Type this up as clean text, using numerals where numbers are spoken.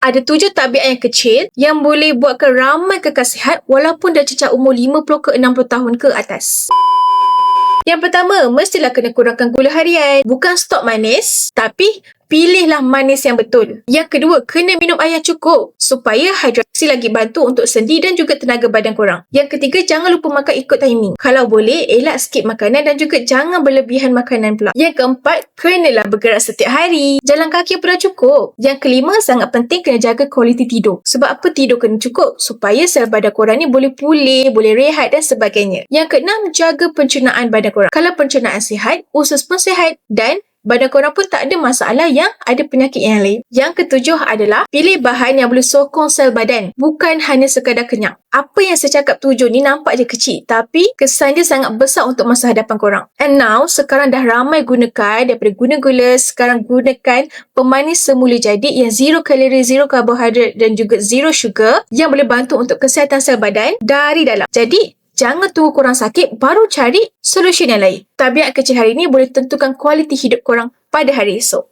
Ada 7 tabiat yang kecil yang boleh buatkan ramai kekal sihat walaupun dah cecah umur 50 ke 60 tahun ke atas. Yang pertama, mestilah kena kurangkan gula harian. Bukan stop manis, tapi pilihlah manis yang betul. Yang kedua, kena minum air yang cukup supaya hidrasi lagi bantu untuk sendi dan juga tenaga badan korang. Yang ketiga, jangan lupa makan ikut timing. Kalau boleh, elak skip makanan dan juga jangan berlebihan makanan pula. Yang keempat, kenalah bergerak setiap hari. Jalan kaki pun dah cukup. Yang kelima, sangat penting kena jaga kualiti tidur. Sebab apa tidur kena cukup? Supaya sel badan korang ni boleh pulih, boleh rehat dan sebagainya. Yang keenam, jaga pencernaan badan korang. Kalau pencernaan sihat, usus pun sihat dan badan korang pun tak ada masalah yang ada penyakit yang lain. Yang ketujuh adalah pilih bahan yang boleh sokong sel badan. Bukan hanya sekadar kenyang. Apa yang saya cakap 7 ni nampak je kecil, tapi kesan dia sangat besar untuk masa hadapan korang. And now, sekarang dah ramai gunakan, daripada guna gula, sekarang gunakan pemanis semula jadi yang zero kalori, zero karbohidrat dan juga zero sugar yang boleh bantu untuk kesihatan sel badan dari dalam. Jadi, jangan tunggu korang sakit baru cari solution yang lain. Tabiat kecil hari ini boleh tentukan kualiti hidup korang pada hari esok.